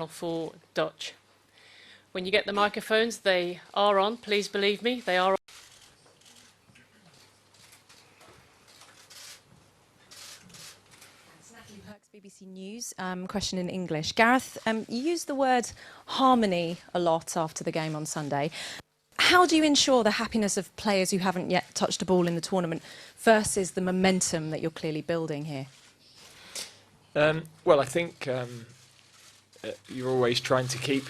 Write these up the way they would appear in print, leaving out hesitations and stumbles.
for Dutch. When you get the microphones, they are on. Please believe me, they are on. BBC News, question in English. Gareth, you used the word harmony a lot after the game on Sunday. How do you ensure the happiness of players who haven't yet touched a ball in the tournament versus the momentum that you're clearly building here? Well, I think you're always trying to keep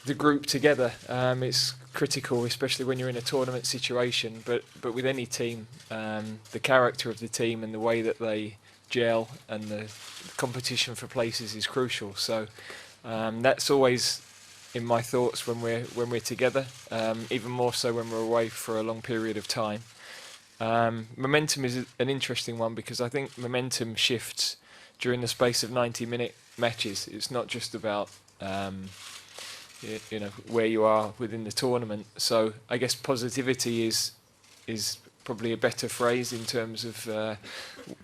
the group together. It's critical, especially when you're in a tournament situation. But with any team, the character of the team and the way that they gel and the competition for places is crucial. So that's always in my thoughts when we're together. Even more so when we're away for a long period of time. Momentum is an interesting one because I think momentum shifts during the space of 90-minute matches. It's not just about where you are within the tournament. So I guess positivity is probably a better phrase in terms of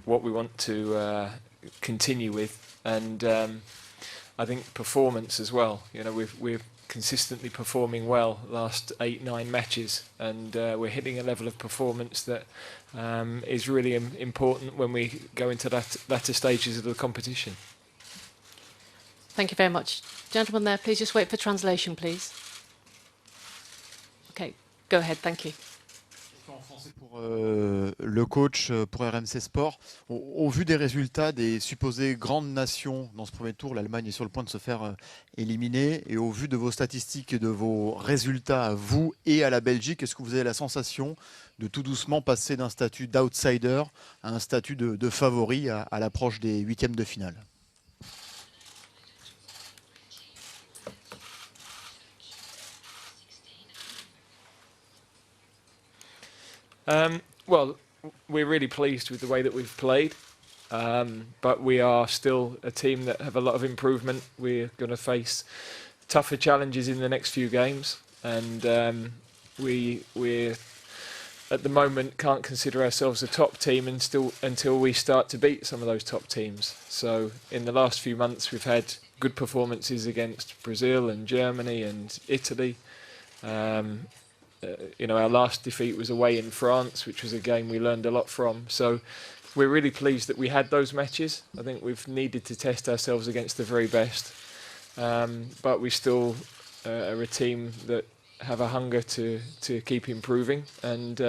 what we want to continue with, and I think performance as well. You know, we're consistently performing well last 8-9 matches, and we're hitting a level of performance that is really important when we go into latter stages of the competition. Thank you very much. Gentlemen there, please just wait for translation, please. Okay, go ahead, thank you. En français pour le coach pour RMC Sport. Au vu des résultats des supposées grandes nations dans ce premier tour, l'Allemagne est sur le point de se faire éliminer, et au vu de vos statistiques et de vos résultats à vous et à la Belgique, est-ce que vous avez la sensation de tout doucement passer d'un statut d'outsider à un statut de favori à l'approche des huitièmes de finale? Well, we're really pleased with the way that we've played, but we are still a team that have a lot of improvement. We're going to face tougher challenges in the next few games, and we're at the moment can't consider ourselves a top team until we start to beat some of those top teams. So in the last few months we've had good performances against Brazil and Germany and Italy. Our last defeat was away in France, which was a game we learned a lot from. So we're really pleased that we had those matches. I think we've needed to test ourselves against the very best. But we still are a team that have a hunger to keep improving. And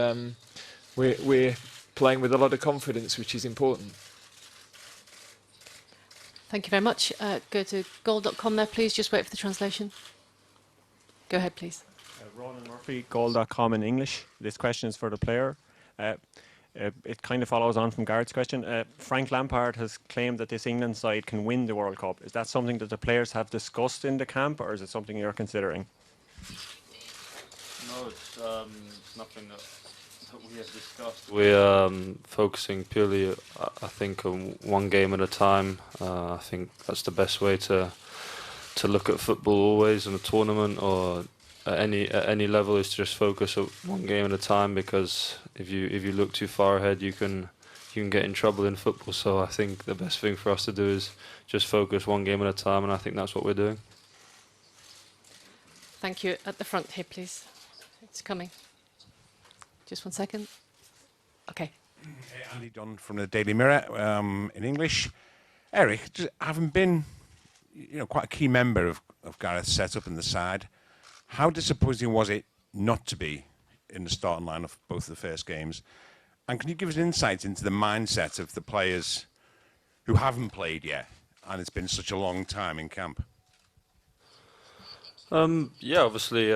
we're playing with a lot of confidence, which is important. Thank you very much. Go to goal.com there, please. Just wait for the translation. Go ahead, please. Ronan Murphy, goal.com in English. This question is for the player. It kind of follows on from Gareth's question. Frank Lampard has claimed that this England side can win the World Cup. Is that something that the players have discussed in the camp, or is it something you're considering? No, it's nothing that we have discussed. We're focusing purely, I think, on one game at a time. I think that's the best way to look at football always in a tournament or at any level, is to just focus on one game at a time, because if you look too far ahead you can get in trouble in football. So I think the best thing for us to do is just focus one game at a time, and I think that's what we're doing. Thank you. At the front here, please. It's coming. Just 1 second. Okay. Andy Dunn from the Daily Mirror in English. Eric, having been quite a key member of Gareth's setup in the side, how disappointing was it not to be in the starting line of both the first games? And can you give us an insight into the mindset of the players who haven't played yet, and it's been such a long time in camp? Yeah, obviously,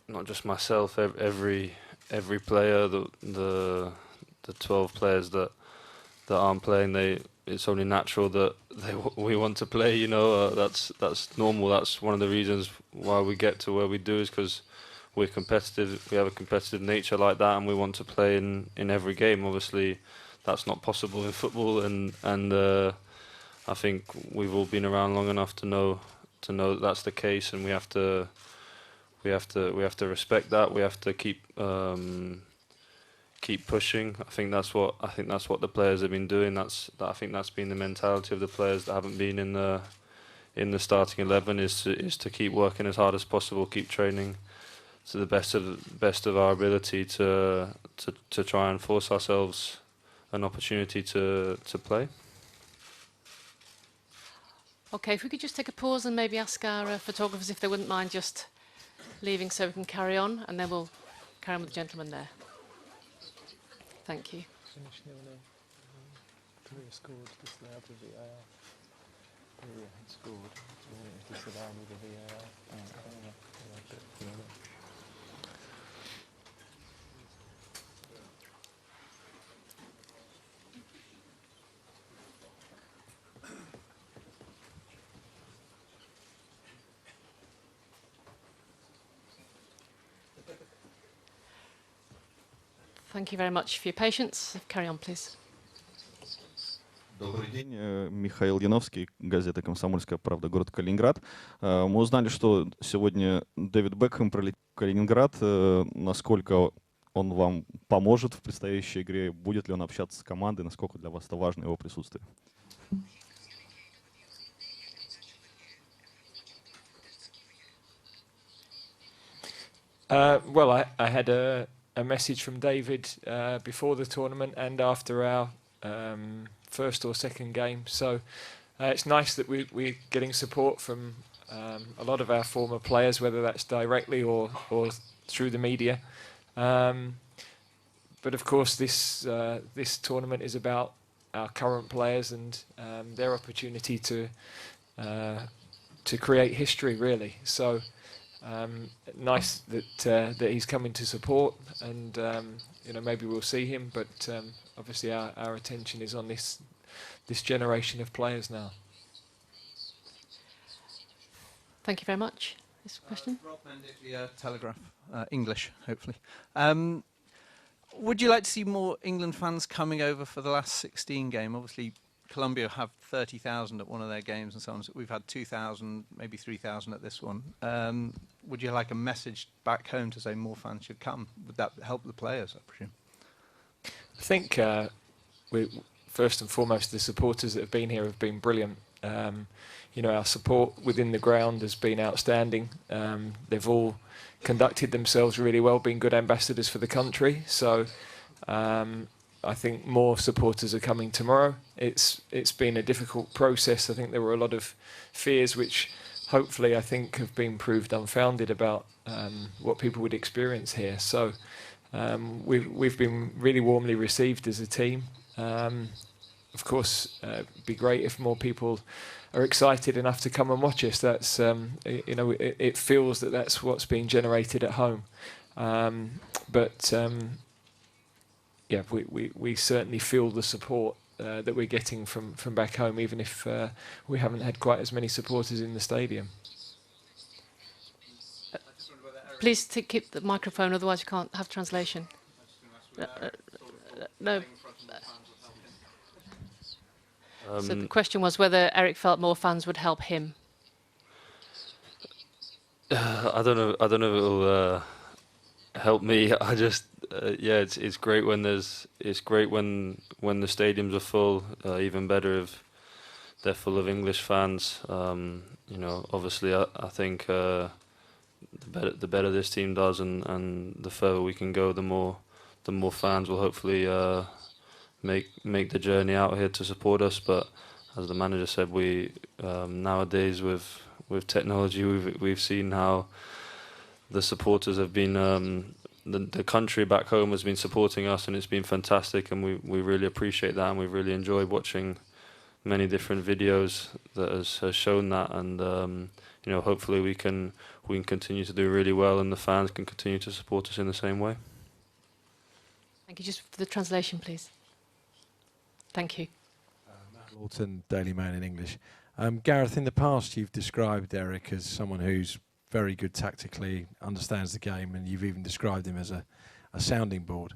not just myself. Every player, the 12 players that aren't playing, it's only natural that we want to play. That's normal. That's one of the reasons why we get to where we do, is because we're competitive. We have a competitive nature like that, and we want to play in every game. Obviously, that's not possible in football, and I think we've all been around long enough to know that that's the case, and we have to respect that. We have to keep pushing. I think that's what the players have been doing. I think that's been the mentality of the players that haven't been in in the starting 11 is to keep working as hard as possible, keep training to the best of our ability to try and force ourselves an opportunity to play. Okay, if we could just take a pause and maybe ask our photographers if they wouldn't mind just leaving so we can carry on, and then we'll carry on with the gentleman there. Thank you. Thank you very much for your patience. Carry on, please. Добрый день, Михаил Яновский, газета «Комсомольская правда», город Калининград. Мы узнали, что сегодня Дэвид Бекхэм пролетел в Калининград. Насколько он вам поможет в предстоящей игре? Будет ли он общаться с командой? Насколько для вас это важно его присутствие? Well, I had a message from David before the tournament and after our first or second game. So it's nice that we're getting support from a lot of our former players, whether that's directly or through the media. But of course, this tournament is about our current players and their opportunity to create history, really. So nice that he's coming to support, and maybe we'll see him. But obviously, our attention is on this generation of players now. Thank you very much. This question? Rob Mendy, Telegraph, English, hopefully. Would you like to see more England fans coming over for the last 16 game? Obviously, Colombia have 30,000 at one of their games and so on. So we've had 2,000, maybe 3,000 at this one. Would you like a message back home to say more fans should come? Would that help the players, I presume? I think first and foremost, the supporters that have been here have been brilliant. Our support within the ground has been outstanding. They've all conducted themselves really well, been good ambassadors for the country. So I think more supporters are coming tomorrow. It's been a difficult process. I think there were a lot of fears which hopefully I think have been proved unfounded about what people would experience here. So we've been really warmly received as a team. Of course, it'd be great if more people are excited enough to come and watch us. That's it feels that that's what's being generated at home. Yeah, we certainly feel the support that we're getting from back home, even if we haven't had quite as many supporters in the stadium. Please keep the microphone, otherwise you can't have translation. No. So the question was whether Eric felt more fans would help him. I don't know if it'll help me. I just it's great when the stadiums are full. Even better if they're full of English fans. Obviously I think the better this team does, and the further we can go, the more fans will hopefully make the journey out here to support us. But as the manager said, we nowadays with technology, we've seen how the supporters have been. The country back home has been supporting us, and it's been fantastic, and we really appreciate that, and we've really enjoyed watching many different videos that has shown that, and hopefully we can continue to do really well, and the fans can continue to support us in the same way. Thank you. Just for the translation, please. Thank you. Matt Lawton, Daily Mail in English. Gareth, in the past you've described Eric as someone who's very good tactically, understands the game, and you've even described him as a sounding board.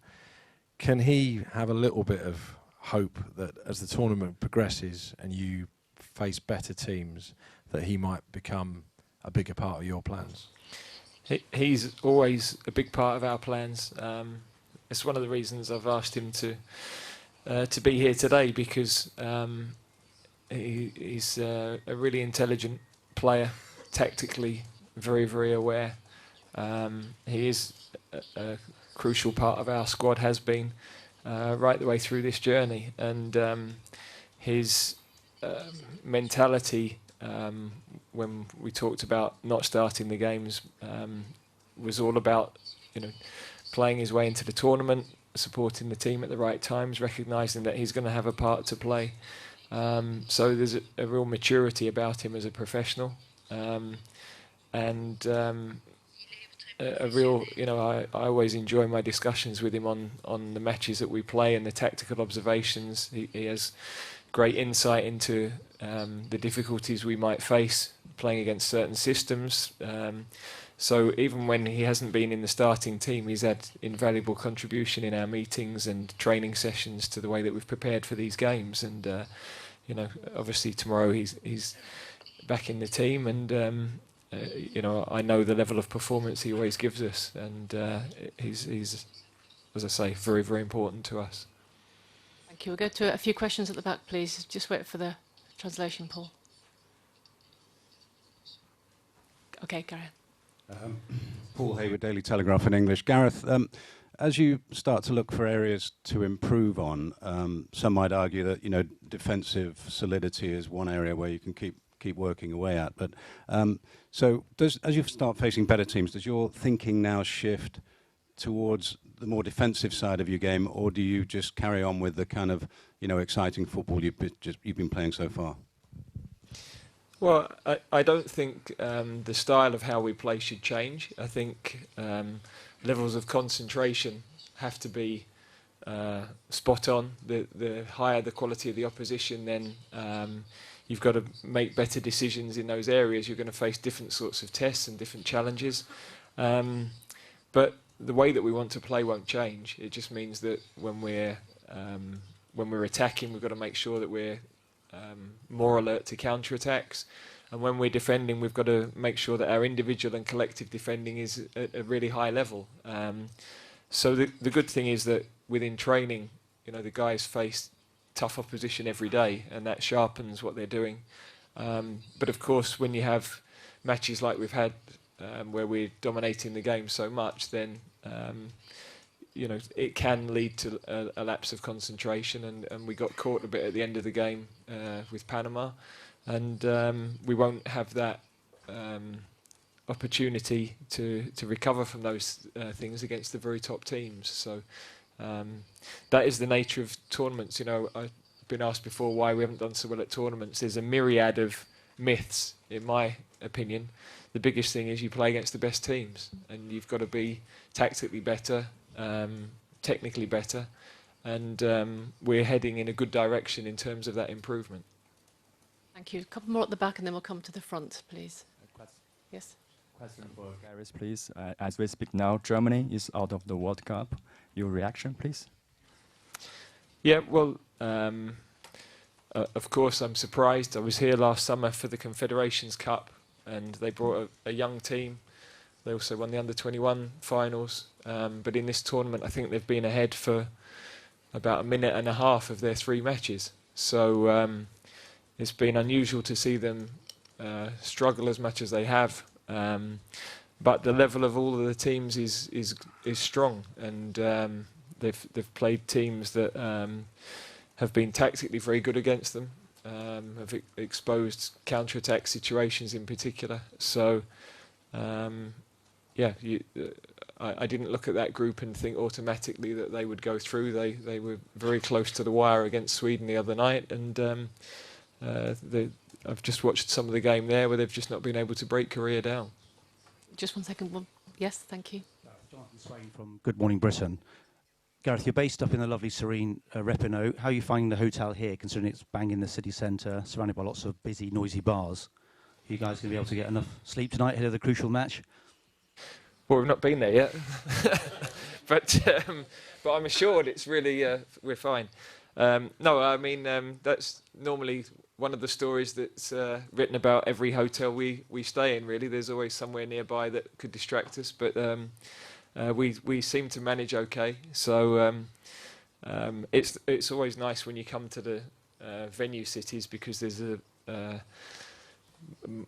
Can he have a little bit of hope that as the tournament progresses and you face better teams, that he might become a bigger part of your plans? He's always a big part of our plans. It's one of the reasons I've asked him to be here today, because he's a really intelligent player, tactically very, very aware. He is a crucial part of our squad, has been right the way through this journey, and his mentality when we talked about not starting the games was all about, playing his way into the tournament, supporting the team at the right times, recognising that he's going to have a part to play. So there's a real maturity about him as a professional, and a real, I always enjoy my discussions with him on the matches that we play and the tactical observations. He has great insight into the difficulties we might face playing against certain systems. So even when he hasn't been in the starting team, he's had invaluable contribution in our meetings and training sessions to the way that we've prepared for these games. And obviously tomorrow he's back in the team, and I know the level of performance he always gives us, and he's, as I say, very, very important to us. Thank you. We'll go to a few questions at the back, please. Just wait for the translation, Paul. Okay, Gareth. Paul Hayward, Daily Telegraph in English. Gareth, as you start to look for areas to improve on, some might argue that defensive solidity is one area where you can keep working away at. But so as you start facing better teams, does your thinking now shift towards the more defensive side of your game, or do you just carry on with the kind of exciting football you've been playing so far? Well, I don't think the style of how we play should change. I think levels of concentration have to be spot on. The higher the quality of the opposition, then you've got to make better decisions in those areas. You're going to face different sorts of tests and different challenges. But the way that we want to play won't change. It just means that when we're attacking, we've got to make sure that we're more alert to counter-attacks, and when we're defending, we've got to make sure that our individual and collective defending is at a really high level. So the good thing is that within training, the guys face tough opposition every day, and that sharpens what they're doing. But of course, when you have matches like we've had, where we're dominating the game so much, then it can lead to a lapse of concentration, and we got caught a bit at the end of the game with Panama, and we won't have that opportunity to recover from those things against the very top teams. So that is the nature of tournaments. I've been asked before why we haven't done so well at tournaments. There's a myriad of myths, in my opinion. The biggest thing is you play against the best teams, and you've got to be tactically better, technically better, and we're heading in a good direction in terms of that improvement. Thank you. A couple more at the back, and then we'll come to the front, please. Yes. Question for Gareth, please. As we speak now, Germany is out of the World Cup. Your reaction, please? Yeah, well, of course I'm surprised. I was here last summer for the Confederations Cup, and they brought a young team. They also won the under-21 finals. But in this tournament, I think they've been ahead for about a minute and a half of their 3 matches. So it's been unusual to see them struggle as much as they have. But the level of all of the teams is strong, and they've played teams that have been tactically very good against them, have exposed counter-attack situations in particular. So I didn't look at that group and think automatically that they would go through. They were very close to the wire against Sweden the other night, and I've just watched some of the game there where they've just not been able to break Korea down. Just one second. Well, yes, thank you. Jonathan Swain from Good Morning Britain. Gareth, you're based up in the lovely, serene Repinot. How are you finding the hotel here, considering it's bang in the city centre, surrounded by lots of busy, noisy bars? Are you guys going to be able to get enough sleep tonight ahead of the crucial match? Well, we've not been there yet, but I'm assured it's really we're fine. No, I mean that's normally one of the stories that's written about every hotel we stay in. Really, there's always somewhere nearby that could distract us, but we seem to manage okay. So it's always nice when you come to the venue cities, because there's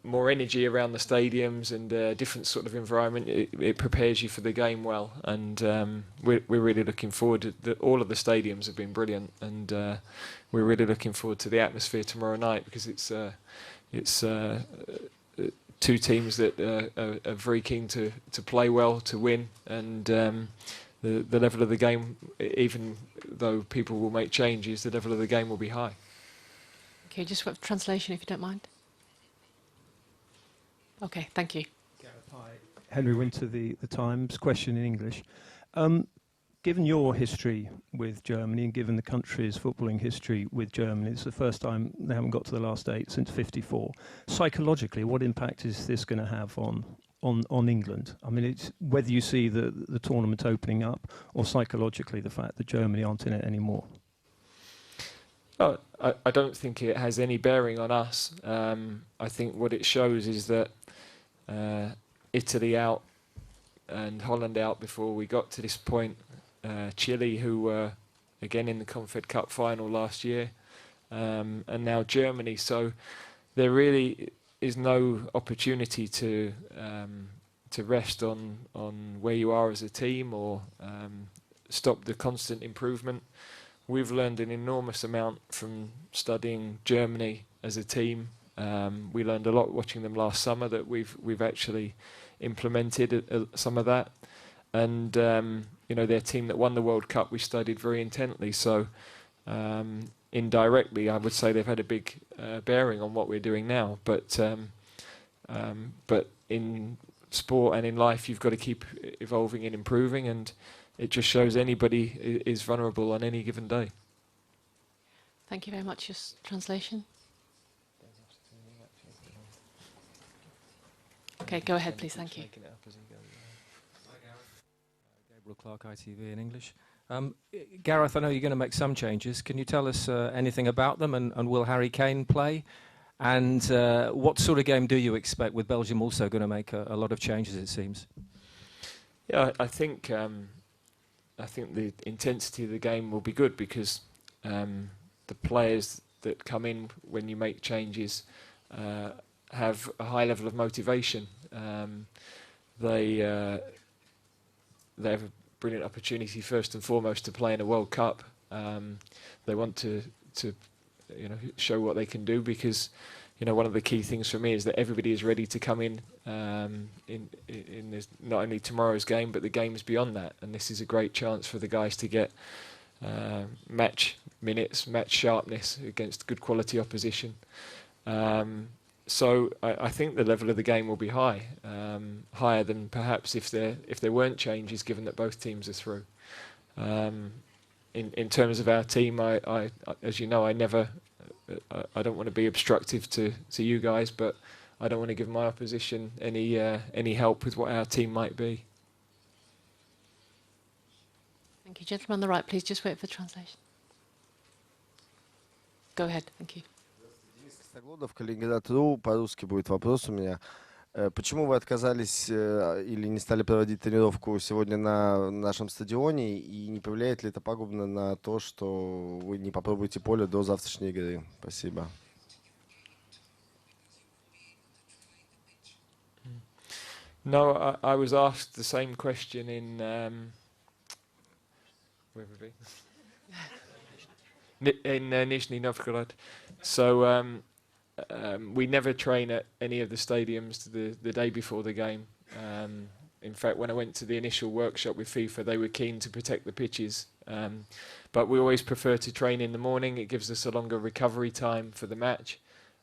more energy around the stadiums and a different sort of environment, it prepares you for the game well. And we're really looking forward. All of the stadiums have been brilliant, and we're really looking forward to the atmosphere tomorrow night, because it's two teams that are very keen to play well, to win, and the level of the game, even though people will make changes, the level of the game will be high. Okay, just for translation if you don't mind. Okay, thank you. Gareth, hi. Henry Winter, the Times. Question in English. Given your history with Germany and given the country's footballing history with Germany, it's the first time they haven't got to the last 8 since '54. Psychologically, what impact is this going to have on England? I mean, it's whether you see the tournament opening up, or psychologically the fact that Germany aren't in it anymore. Oh, I don't think it has any bearing on us. I think what it shows is that Italy out and Holland out before we got to this point. Chile, who were again in the Confed Cup final last year, and now Germany. So there really is no opportunity to rest on where you are as a team, or stop the constant improvement. We've learned an enormous amount from studying Germany as a team. We learned a lot watching them last summer that we've actually implemented some of that. And their team that won the World Cup, we studied very intently. So indirectly, I would say they've had a big bearing on what we're doing now. But in sport and in life, you've got to keep evolving and improving, and it just shows anybody is vulnerable on any given day. Thank you very much. Just translation. Okay, go ahead, please. Thank you. Gabriel Clark, ITV in English. Gareth, I know you're going to make some changes. Can you tell us anything about them, and will Harry Kane play? And what sort of game do you expect, with Belgium also going to make a lot of changes, it seems? Yeah, I think the intensity of the game will be good, because the players that come in when you make changes have a high level of motivation. They have a brilliant opportunity, first and foremost, to play in a World Cup. They want to show what they can do, because one of the key things for me is that everybody is ready to come in this, not only tomorrow's game but the games beyond that. And this is a great chance for the guys to get match minutes, match sharpness against good quality opposition. So I think the level of the game will be high, higher than perhaps if there weren't changes, given that both teams are through. In terms of our team, I as you know, I don't want to be obstructive to you guys, but I don't want to give my opposition any help with what our team might be. Thank you. Gentleman on the right, please just wait for translation. Go ahead. Thank you. Соглодов, Калининград.ру, по-русски будет вопрос у меня. Почему вы отказались или не стали проводить тренировку сегодня на нашем стадионе, и не повлияет ли это пагубно на то, что вы не попробуете поле до завтрашней игры? Спасибо. No, I was asked the same question in where would it be? In Nizhny Novgorod. So we never train at any of the stadiums the day before the game. In fact, when I went to the initial workshop with FIFA, they were keen to protect the pitches. But we always prefer to train in the morning. It gives us a longer recovery time for the match.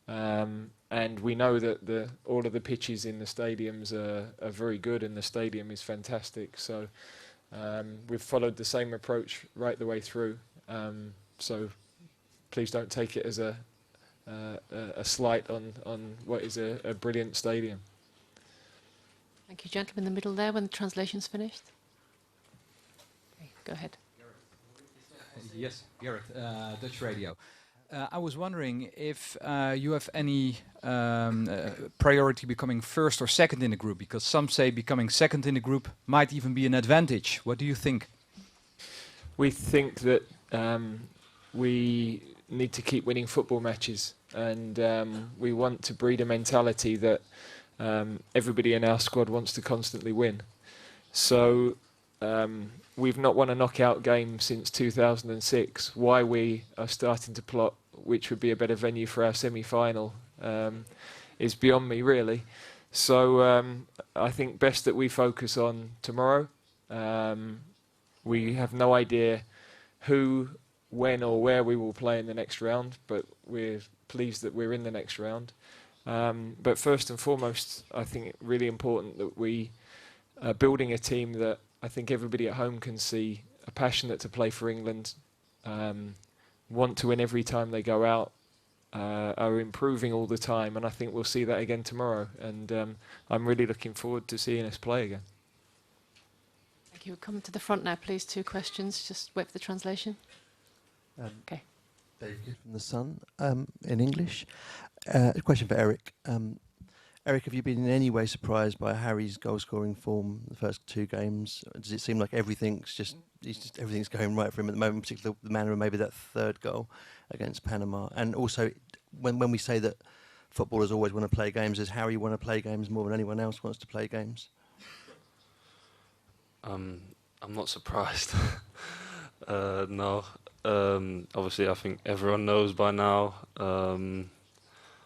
And we know that all of the pitches in the stadiums are very good, and the stadium is fantastic. So we've followed the same approach right the way through. So please don't take it as a slight on what is a brilliant stadium. Thank you, gentleman in the middle there, when the translation's finished. Okay, go ahead. Yes, Gareth, Dutch Radio. I was wondering if you have any priority becoming first or second in the group, because some say becoming second in the group might even be an advantage. What do you think? We think that we need to keep winning football matches, and we want to breed a mentality that everybody in our squad wants to constantly win. So we've not won a knockout game since 2006. Why we are starting to plot which would be a better venue for our semi-final is beyond me, really. So I think best that we focus on tomorrow. We have no idea who, when or where we will play in the next round, but we're pleased that we're in the next round. But first and foremost, I think it's really important that we are building a team that I think everybody at home can see are passionate to play for England, want to win every time they go out, are improving all the time, and I think we'll see that again tomorrow. And I'm really looking forward to seeing us play again. Thank you. Come to the front now, please. 2 questions. Just wait for the translation. Okay. David from The Sun, in English. A question for Eric. Eric, have you been in any way surprised by Harry's goal-scoring form the first 2 games? Does it seem like everything's going right for him at the moment, particularly the manner of maybe that 3rd goal against Panama? And also, when we say that footballers always want to play games, does Harry want to play games more than anyone else wants to play games? I'm not surprised. No. Obviously, I think everyone knows by now.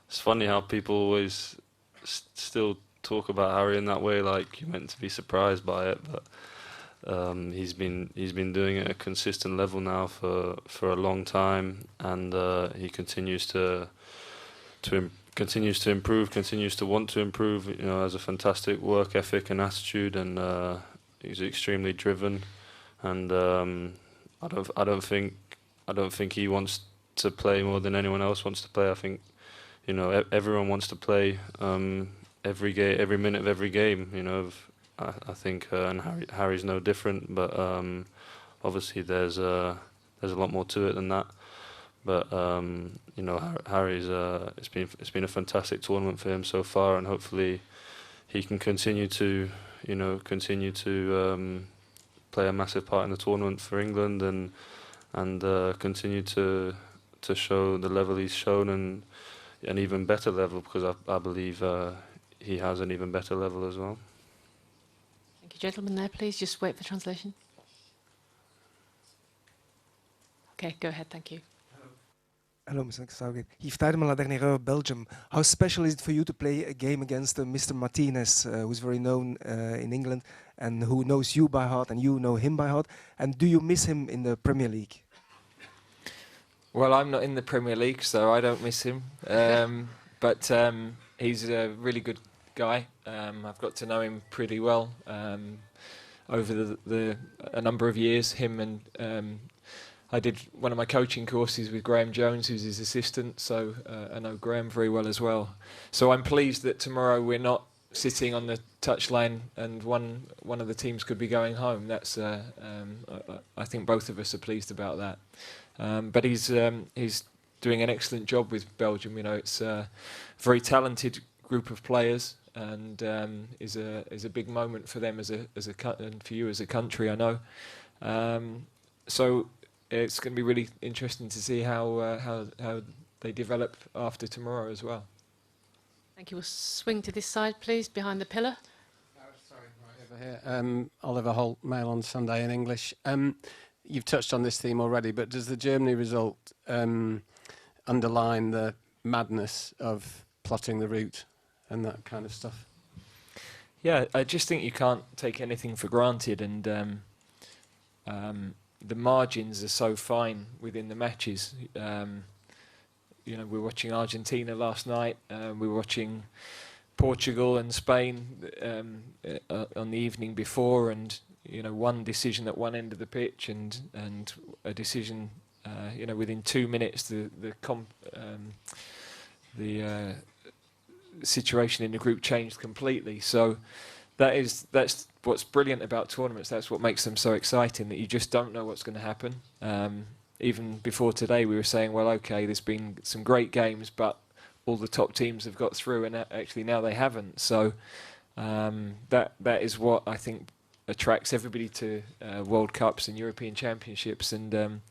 It's funny how people always still talk about Harry in that way, like you're meant to be surprised by it. But he's been doing it at a consistent level now for a long time, and he continues to improve, continues to want to improve. You know, has a fantastic work ethic and attitude, and he's extremely driven. And I don't think he wants to play more than anyone else wants to play. I think, you know, everyone wants to play every minute of every game. You know, I think, and Harry's no different. But obviously, there's a lot more to it than that. But you know, Harry's it's been a fantastic tournament for him so far, and hopefully, he can continue to play a massive part in the tournament for England, and continue to show the level he's shown, and an even better level, because I believe he has an even better level as well. Thank you, gentlemen. There, please. Just wait for translation. Okay, go ahead. Thank you. Hello, Mr. Southgate. Yves Tijdeman, La Dernière Heure, Belgium. How special is it for you to play a game against Mr. Martinez, who's very known in England and who knows you by heart and you know him by heart? And do you miss him in the Premier League? Well, I'm not in the Premier League, so I don't miss him. But he's a really good guy. I've got to know him pretty well over a number of years. Him and I did one of my coaching courses with Graham Jones, who's his assistant, so I know Graham very well as well. So I'm pleased that tomorrow we're not sitting on the touchline and one of the teams could be going home. That's I think both of us are pleased about that. But he's doing an excellent job with Belgium. You know, it's a very talented group of players, and is a big moment for them and for you as a country, I know. So it's going to be really interesting to see how they develop after tomorrow as well. Thank you. We'll swing to this side, please, behind the pillar. Sorry, right over here. Oliver Holt, Mail on Sunday in English. You've touched on this theme already, but does the Germany result underline the madness of plotting the route and that kind of stuff? Yeah, I just think you can't take anything for granted, and the margins are so fine within the matches. You know, we were watching Argentina last night. We were watching Portugal and Spain on the evening before, and you know, one decision at one end of the pitch, and a decision, you know, within 2 minutes, the situation in the group changed completely. So that's what's brilliant about tournaments. That's what makes them so exciting, that you just don't know what's going to happen. Even before today, we were saying, well, okay, there's been some great games, but all the top teams have got through, and actually now they haven't. So that is what I think attracts everybody to World Cups and European Championships, and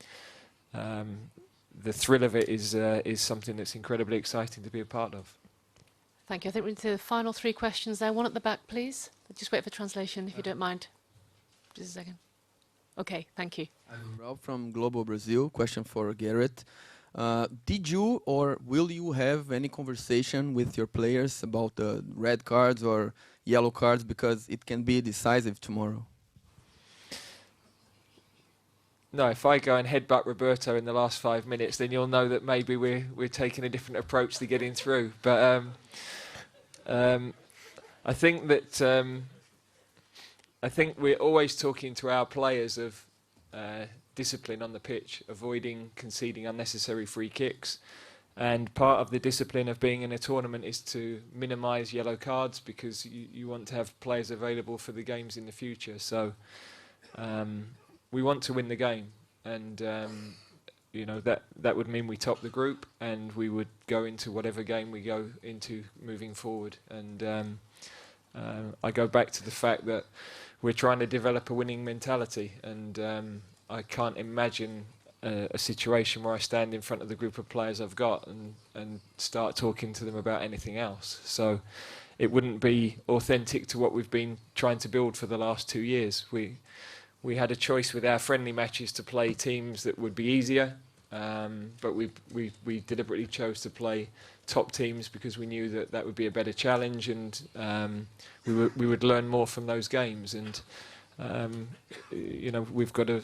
the thrill of it is something that's incredibly exciting to be a part of. Thank you. I think we're into the final 3 questions there. One at the back, please. Just wait for translation, if you don't mind. Just a second. Okay, thank you. I'm Rob from Global Brazil. Question for Gareth. Did you or will you have any conversation with your players about the red cards or yellow cards, because it can be decisive tomorrow? No, if I go and headbutt Roberto in the last 5 minutes, then you'll know that maybe we're taking a different approach to getting through. But I think that I think we're always talking to our players of discipline on the pitch, avoiding conceding unnecessary free kicks. And part of the discipline of being in a tournament is to minimise yellow cards, because you want to have players available for the games in the future. So we want to win the game, and you know, that would mean we top the group and we would go into whatever game we go into moving forward. And I go back to the fact that we're trying to develop a winning mentality, and I can't imagine a situation where I stand in front of the group of players I've got and start talking to them about anything else. So it wouldn't be authentic to what we've been trying to build for the last 2 years. We had a choice with our friendly matches to play teams that would be easier, but we deliberately chose to play top teams because we knew that would be a better challenge, and we would learn more from those games. And you know, we've got to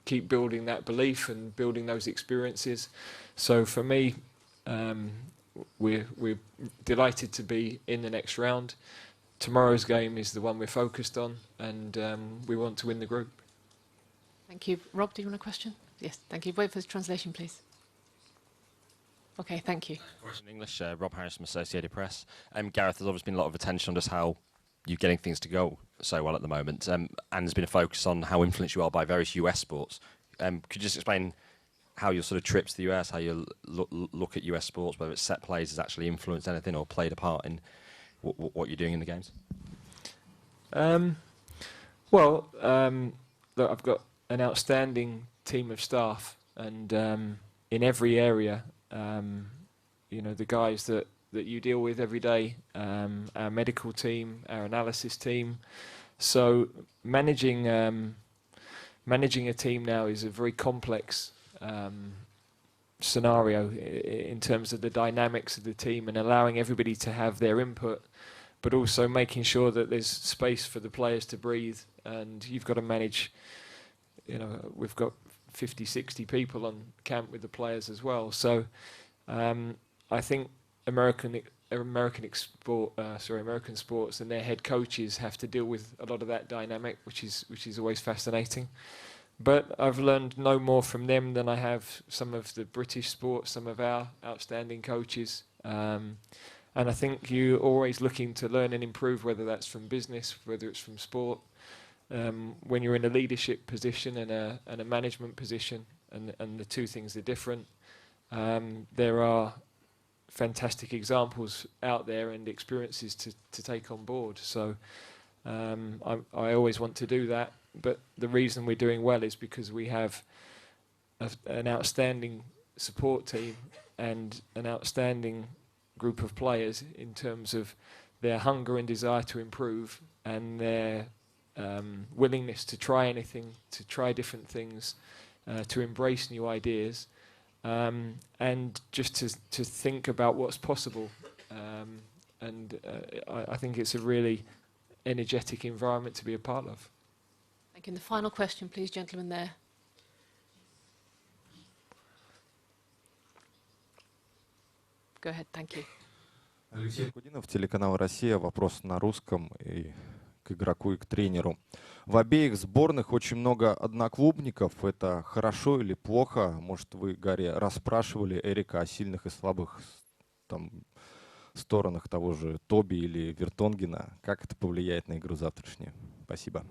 keep building that belief and building those experiences. So for me, we're delighted to be in the next round. Tomorrow's game is the one we're focused on, and we want to win the group. Thank you. Rob, do you want a question? Yes, thank you. Wait for the translation, please. Okay, thank you. Question in English, Rob Harris from Associated Press. Gareth, there's obviously been a lot of attention on just how you're getting things to go so well at the moment, and there's been a focus on how influenced you are by various US sports. Could you just explain how your sort of trips to the US, how you look at US sports, whether it's set plays has actually influenced anything or played a part in what you're doing in the games? Well, look, I've got an outstanding team of staff, and in every area, you know, the guys that you deal with every day, our medical team, our analysis team. So managing a team now is a very complex scenario in terms of the dynamics of the team and allowing everybody to have their input, but also making sure that there's space for the players to breathe. And you've got to manage, you know, we've got 50, 60 people on camp with the players as well. So I think American sports and their head coaches have to deal with a lot of that dynamic, which is always fascinating. But I've learned no more from them than I have some of the British sports, some of our outstanding coaches. And I think you're always looking to learn and improve, whether that's from business, whether it's from sport. When you're in a leadership position and a management position, and the two things are different, there are fantastic examples out there and experiences to take on board. So I always want to do that. But the reason we're doing well is because we have an outstanding support team and an outstanding group of players in terms of their hunger and desire to improve, and their willingness to try anything, to try different things, to embrace new ideas, and just to think about what's possible. I think it's a really energetic environment to be a part of. Thank you. And the final question, please, gentlemen there. Go ahead, thank you. Алексей Кудинов, телеканал «Россия». Вопрос на русском и к игроку, и к тренеру. В обеих сборных очень много одноклубников. Это хорошо или плохо? Может, вы, Гарри, расспрашивали Эрика о сильных и слабых там сторонах того же Тоби или Вертонгена? Как это повлияет на игру завтрашнюю? Спасибо.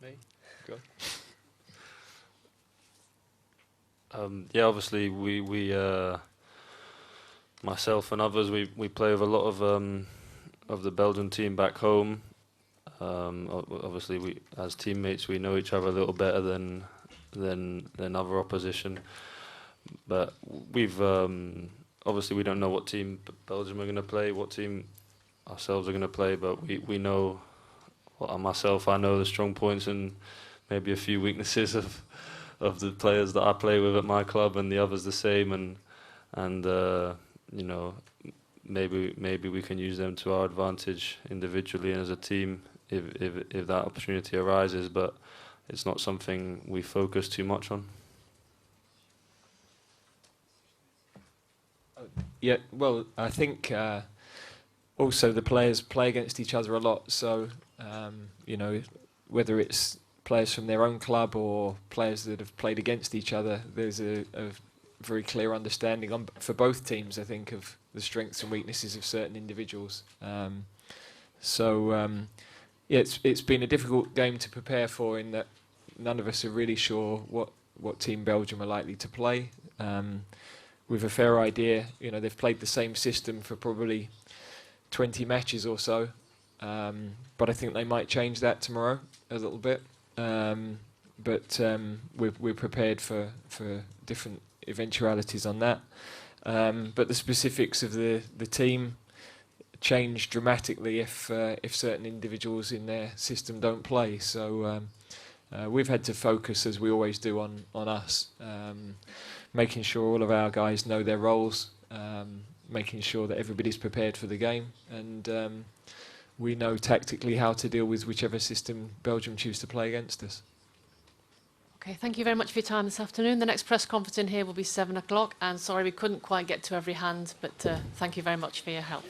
Me? Go. Yeah, obviously we myself and others we play with a lot of the Belgian team back home. Obviously, we as teammates we know each other a little better than other opposition. But we've obviously we don't know what team Belgium are going to play, what team ourselves are going to play. But we know. Well, myself, I know the strong points and maybe a few weaknesses of the players that I play with at my club, and the others the same. And you know, maybe we can use them to our advantage individually and as a team if that opportunity arises. But it's not something we focus too much on. Yeah, well, I think also the players play against each other a lot. So, you know, whether it's players from their own club or players that have played against each other, there's a very clear understanding for both teams, I think, of the strengths and weaknesses of certain individuals. Yeah, it's been a difficult game to prepare for in that none of us are really sure what team Belgium are likely to play. With a fair idea, you know, they've played the same system for probably 20 matches or so, but I think they might change that tomorrow a little bit. But we're prepared for different eventualities on that. But the specifics of the team change dramatically if certain individuals in their system don't play. So we've had to focus, as we always do, on us, making sure all of our guys know their roles, making sure that everybody's prepared for the game, and we know tactically how to deal with whichever system Belgium choose to play against us. Okay, thank you very much for your time this afternoon. The next press conference in here will be 7 o'clock, and sorry we couldn't quite get to every hand, but thank you very much for your help.